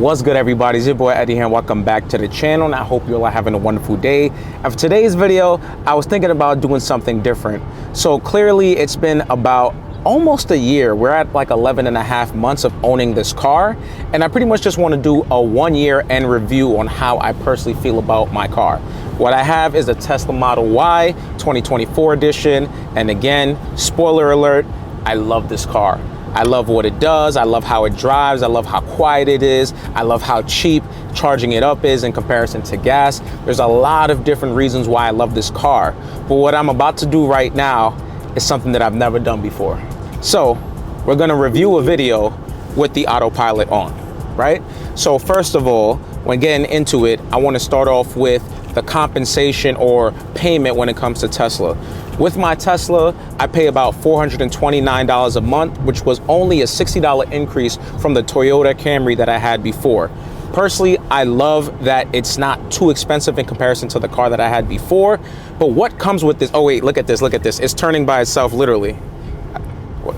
What's good, everybody? It's your boy Eddie here, and welcome back to the channel, and I hope you're all having a wonderful day. And for today's video, I was thinking about doing something different. So clearly it's been about almost a year. We're at like 11 and a half months of owning this car, and I pretty much just want to do a 1 year end review on how I personally feel about my car. What I have is a Tesla Model Y 2024 edition, and again, spoiler alert, I love this car. I love what it does. I love how it drives. I love how quiet it is. I love how cheap charging it up is in comparison to gas. There's a lot of different reasons why I love this car. But what I'm about to do right now is something that I've never done before. So we're gonna review a video with the autopilot on, right? So first of all, when getting into it, I wanna start off with the compensation or payment when it comes to Tesla. With my Tesla, I pay about $429 a month, which was only a $60 increase from the Toyota Camry that I had before. Personally, I love that it's not too expensive in comparison to the car that I had before. But what comes with this? Oh wait, look at this, look at this. It's turning by itself, literally.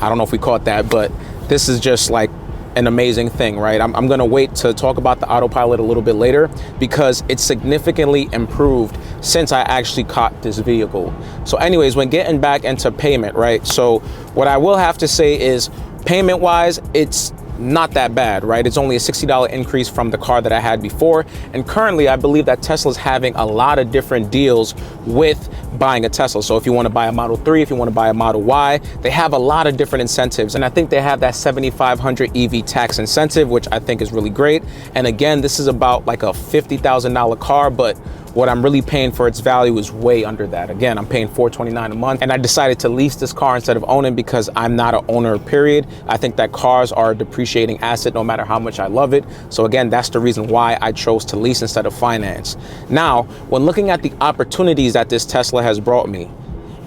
I don't know if we caught that, but this is just like an amazing thing, right? I'm gonna wait to talk about the autopilot a little bit later because it's significantly improved since I actually caught this vehicle. So anyways, when getting back into payment, right? So what I will have to say is payment wise, it's not that bad, right? It's only a $60 increase from the car that I had before. And currently, I believe that Tesla's having a lot of different deals with buying a Tesla. So if you want to buy a Model 3, if you want to buy a Model Y, they have a lot of different incentives. And I think they have that $7,500 EV tax incentive, which I think is really great. And again, this is about like a $50,000 car, but what I'm really paying for its value is way under that. Again, I'm paying $429 a month, and I decided to lease this car instead of owning because I'm not an owner, period. I think that cars are a depreciating asset no matter how much I love it. So again, that's the reason why I chose to lease instead of finance. Now, when looking at the opportunities that this Tesla has brought me,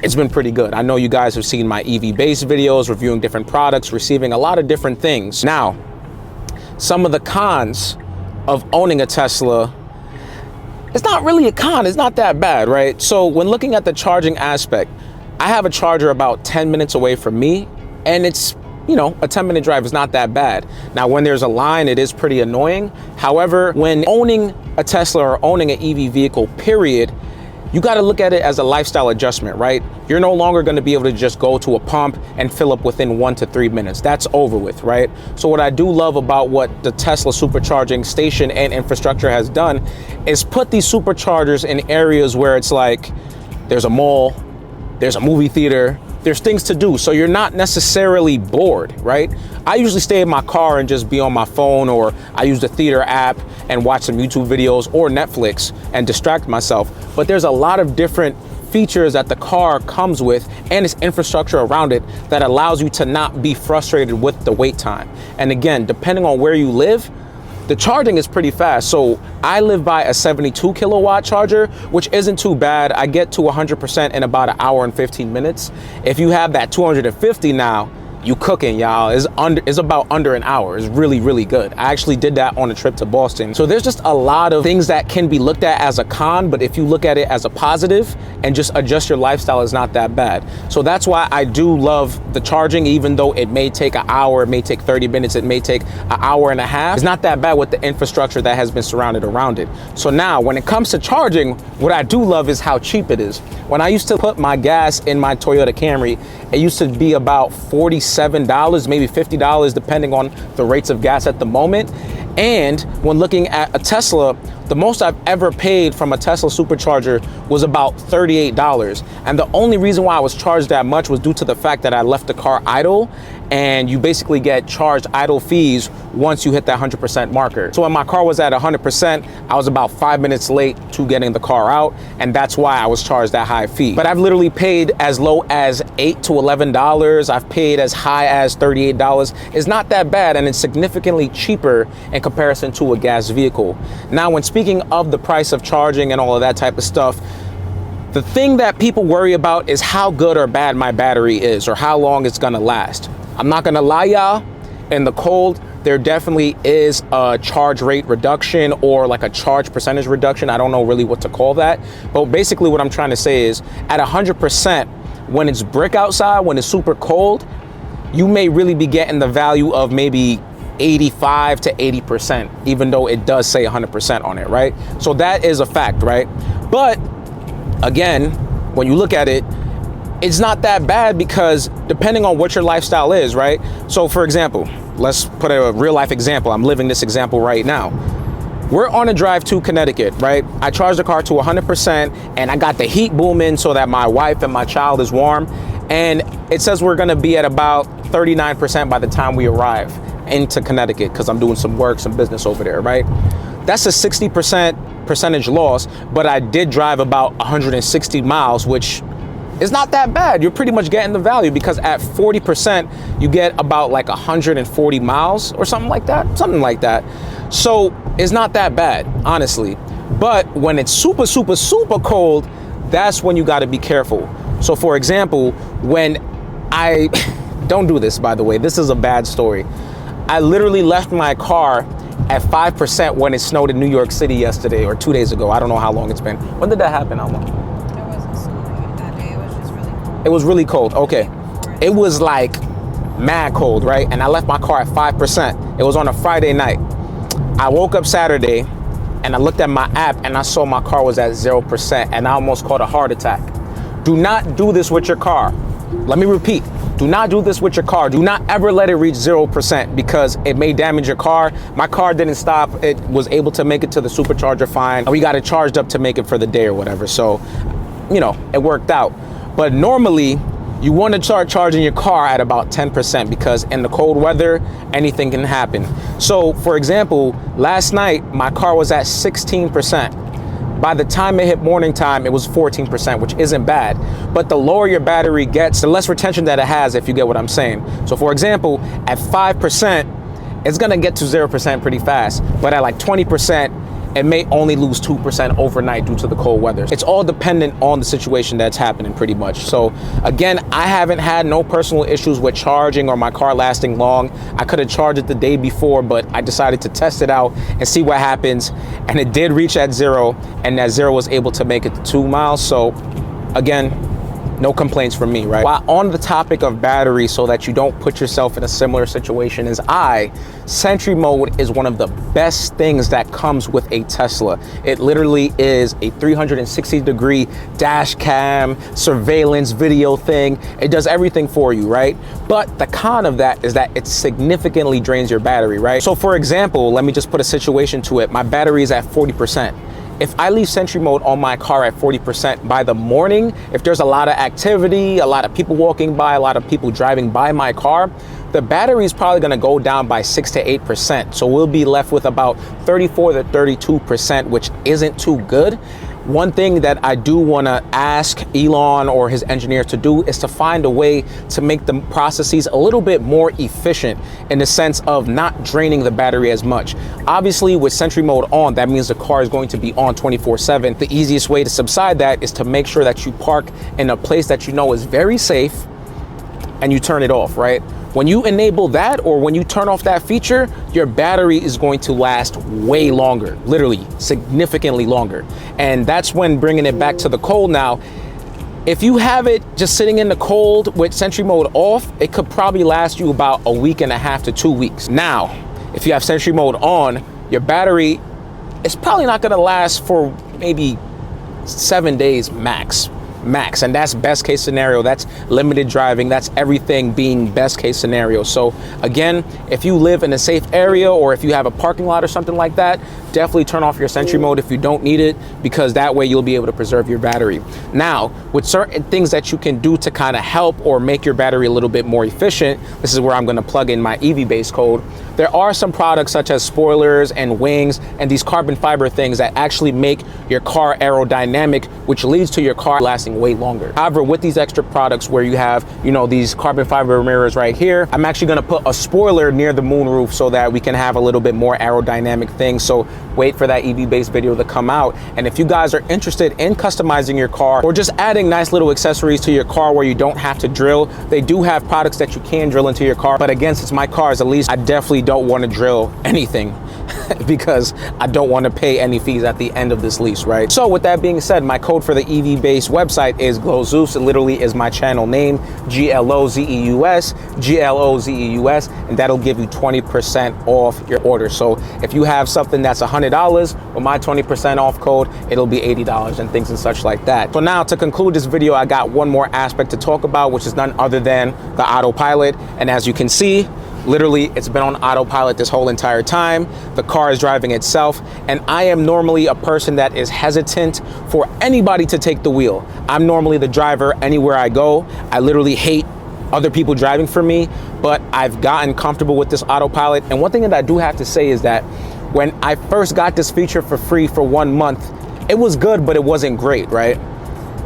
it's been pretty good. I know you guys have seen my EV-based videos, reviewing different products, receiving a lot of different things. Now, some of the cons of owning a Tesla, it's not really a con, it's not that bad, right? So when looking at the charging aspect, I have a charger about 10 minutes away from me, and it's, you know, a 10-minute drive is not that bad. Now, when there's a line, it is pretty annoying. However, when owning a Tesla or owning an EV vehicle, period, you got to look at it as a lifestyle adjustment, right? You're no longer going to be able to just go to a pump and fill up within 1 to 3 minutes. That's over with, right? So what I do love about what the Tesla supercharging station and infrastructure has done is put these superchargers in areas where it's like there's a mall, there's a movie theater, there's things to do, so you're not necessarily bored, right? I usually stay in my car and just be on my phone, or I use the theater app and watch some YouTube videos or Netflix and distract myself. But there's a lot of different features that the car comes with and its infrastructure around it that allows you to not be frustrated with the wait time. And again, depending on where you live, the charging is pretty fast. So I live by a 72 kilowatt charger, which isn't too bad. I get to 100% in about 1 hour and 15 minutes. If you have that 250 now, you cooking, y'all. It's about under an hour. It's really, really good. I actually did that on a trip to Boston. So there's just a lot of things that can be looked at as a con, but if you look at it as a positive and just adjust your lifestyle, it's not that bad. So that's why I do love the charging, even though it may take an hour, it may take 30 minutes, it may take 1.5 hours. It's not that bad with the infrastructure that has been surrounded around it. So now when it comes to charging, what I do love is how cheap it is. When I used to put my gas in my Toyota Camry, it used to be about $47, maybe $50, depending on the rates of gas at the moment. And when looking at a Tesla, the most I've ever paid from a Tesla supercharger was about $38. And the only reason why I was charged that much was due to the fact that I left the car idle, and you basically get charged idle fees once you hit that 100% marker. So when my car was at 100%, I was about 5 minutes late to getting the car out, and that's why I was charged that high fee. But I've literally paid as low as $8 to $11. I've paid as high as $38. It's not that bad, and it's significantly cheaper in comparison to a gas vehicle. Now, when speaking of the price of charging and all of that type of stuff, the thing that people worry about is how good or bad my battery is, or how long it's gonna last. I'm not gonna lie, y'all, in the cold, there definitely is a charge rate reduction, or like a charge percentage reduction. I don't know really what to call that. But basically what I'm trying to say is at 100%, when it's brick outside, when it's super cold, you may really be getting the value of maybe 85 to 80%, even though it does say 100% on it, right? So that is a fact, right? But again, when you look at it, it's not that bad because depending on what your lifestyle is, right? So for example, let's put a real life example. I'm living this example right now. We're on a drive to Connecticut, right? I charged the car to 100% and I got the heat booming so that my wife and my child is warm. And it says we're gonna be at about 39% by the time we arrive into Connecticut because I'm doing some work, some business over there, right? That's a 60% percentage loss, but I did drive about 160 miles, which is not that bad. You're pretty much getting the value because at 40%, you get about like 140 miles or something like that. So it's not that bad, honestly. But when it's super, super, super cold, that's when you gotta be careful. So for example, when I, don't do this by the way, this is a bad story. I literally left my car at 5% when it snowed in New York City yesterday or 2 days ago. I don't know how long it's been. When did that happen, Alma? It was really cold, okay. It was like mad cold, right? And I left my car at 5%. It was on a Friday night. I woke up Saturday and I looked at my app and I saw my car was at 0% and I almost caught a heart attack. Do not do this with your car. Let me repeat, do not do this with your car. Do not ever let it reach 0% because it may damage your car. My car didn't stop. It was able to make it to the supercharger fine. We got it charged up to make it for the day or whatever. So, you know, it worked out. But normally, you want to start charging your car at about 10% because in the cold weather, anything can happen. So, for example, last night, my car was at 16%. By the time it hit morning time, it was 14%, which isn't bad. But the lower your battery gets, the less retention that it has, if you get what I'm saying. So, for example, at 5%, it's going to get to 0% pretty fast. But at like 20%, it may only lose 2% overnight due to the cold weather. It's all dependent on the situation that's happening pretty much. So again, I haven't had no personal issues with charging or my car lasting long. I could have charged it the day before, but I decided to test it out and see what happens. And it did reach at 0, and that 0 was able to make it to 2 miles. So again, no complaints from me, right? While on the topic of battery, so that you don't put yourself in a similar situation as Sentry mode is one of the best things that comes with a Tesla. It literally is a 360-degree dash cam, surveillance video thing. It does everything for you, right? But the con of that is that it significantly drains your battery, right? So for example, let me just put a situation to it. My battery is at 40%. If I leave Sentry mode on my car at 40% by the morning, if there's a lot of activity, a lot of people walking by, a lot of people driving by my car, the battery is probably gonna go down by 6 to 8%. So we'll be left with about 34 to 32%, which isn't too good. One thing that I do wanna ask Elon or his engineers to do is to find a way to make the processes a little bit more efficient in the sense of not draining the battery as much. Obviously with Sentry mode on, that means the car is going to be on 24/7. The easiest way to subside that is to make sure that you park in a place that you know is very safe and you turn it off, right? When you enable that or when you turn off that feature, your battery is going to last way longer, literally significantly longer. And that's when bringing it back to the cold now, if you have it just sitting in the cold with Sentry mode off, it could probably last you about a week and a half to 2 weeks. Now, if you have Sentry mode on, your battery is probably not gonna last for maybe 7 days max. And that's best case scenario. That's limited driving. That's everything being best case scenario. So again, if you live in a safe area or if you have a parking lot or something like that, definitely turn off your Sentry mode if you don't need it, because that way you'll be able to preserve your battery. Now, with certain things that you can do to kind of help or make your battery a little bit more efficient, this is where I'm going to plug in my EV base code. There are some products such as spoilers and wings and these carbon fiber things that actually make your car aerodynamic, which leads to your car lasting way longer. However, with these extra products where you have, you know, these carbon fiber mirrors right here, I'm actually going to put a spoiler near the moonroof so that we can have a little bit more aerodynamic things. So wait for that EV-based video to come out. And if you guys are interested in customizing your car or just adding nice little accessories to your car where you don't have to drill, they do have products that you can drill into your car. But again, since my car is a lease, I definitely don't want to drill anything because I don't want to pay any fees at the end of this lease, right? So with that being said, my code for the EV-based website is GLOZEUS. It literally is my channel name, GLOZEUS, GLOZEUS, and that'll give you 20% off your order. So if you have something that's $100 with my 20% off code, it'll be $80 and things and such like that. So now to conclude this video, I got one more aspect to talk about, which is none other than the autopilot. And as you can see, literally, it's been on autopilot this whole entire time. The car is driving itself, and I am normally a person that is hesitant for anybody to take the wheel. I'm normally the driver anywhere I go. I literally hate other people driving for me, but I've gotten comfortable with this autopilot. And one thing that I do have to say is that when I first got this feature for free for 1 month, it was good, but it wasn't great, right?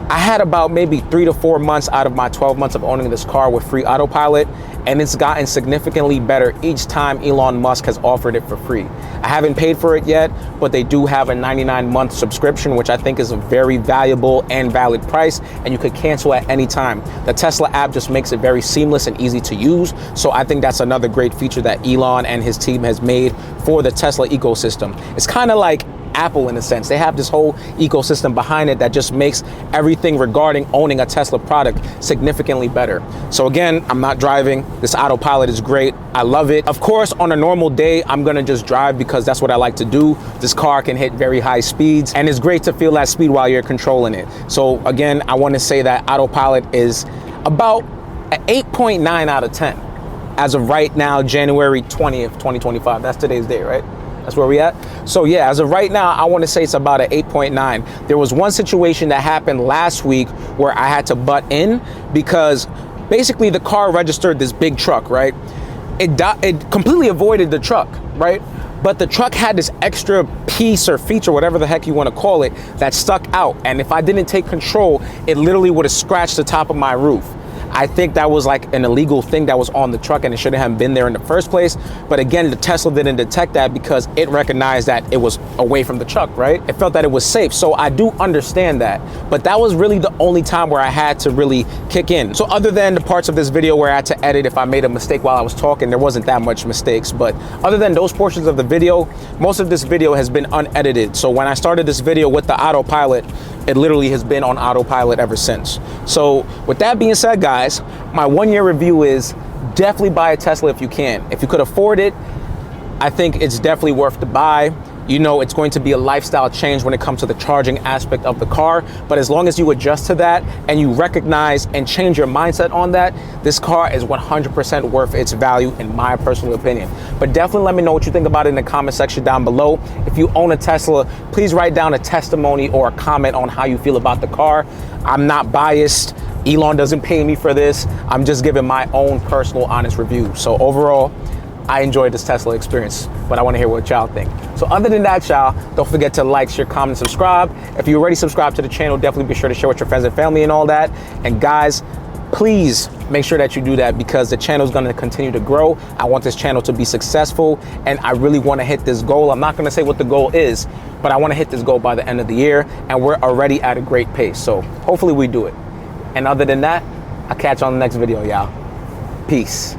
I had about maybe 3 to 4 months out of my 12 months of owning this car with free autopilot, and it's gotten significantly better each time Elon Musk has offered it for free. I haven't paid for it yet, but they do have a 99-month subscription, which I think is a very valuable and valid price, and you could cancel at any time. The Tesla app just makes it very seamless and easy to use, so I think that's another great feature that Elon and his team has made for the Tesla ecosystem. It's kind of like Apple in a sense. They have this whole ecosystem behind it that just makes everything regarding owning a Tesla product significantly better. So again, I'm not driving. This autopilot is great. I love it. Of course, on a normal day, I'm gonna just drive because that's what I like to do. This car can hit very high speeds, and it's great to feel that speed while you're controlling it. So again, I want to say that autopilot is about an 8.9 out of 10 as of right now, January 20th, 2025. That's today's day, right? That's where we at. So yeah, as of right now, I want to say it's about an 8.9. There was one situation that happened last week where I had to butt in because basically the car registered this big truck, right? It completely avoided the truck, right? But the truck had this extra piece or feature, whatever the heck you want to call it, that stuck out. And if I didn't take control, it literally would have scratched the top of my roof. I think that was like an illegal thing that was on the truck and it shouldn't have been there in the first place. But again, the Tesla didn't detect that because it recognized that it was away from the truck, right? It felt that it was safe. So I do understand that. But that was really the only time where I had to really kick in. So other than the parts of this video where I had to edit if I made a mistake while I was talking, there wasn't that much mistakes. But other than those portions of the video, most of this video has been unedited. So when I started this video with the autopilot, it literally has been on autopilot ever since. So with that being said, guys, my 1 year review is definitely buy a Tesla if you can. If you could afford it, I think it's definitely worth the buy. You know, it's going to be a lifestyle change when it comes to the charging aspect of the car. But as long as you adjust to that and you recognize and change your mindset on that, this car is 100% worth its value in my personal opinion. But definitely let me know what you think about it in the comment section down below. If you own a Tesla, please write down a testimony or a comment on how you feel about the car. I'm not biased. Elon doesn't pay me for this. I'm just giving my own personal honest review. So overall, I enjoyed this Tesla experience, but I want to hear what y'all think. So other than that, y'all, don't forget to like, share, comment, subscribe. If you already subscribed to the channel, definitely be sure to share with your friends and family and all that. And guys, please make sure that you do that because the channel is going to continue to grow. I want this channel to be successful, and I really want to hit this goal. I'm not going to say what the goal is, but I want to hit this goal by the end of the year, and we're already at a great pace. So hopefully we do it. And other than that, I'll catch you on the next video, y'all. Peace.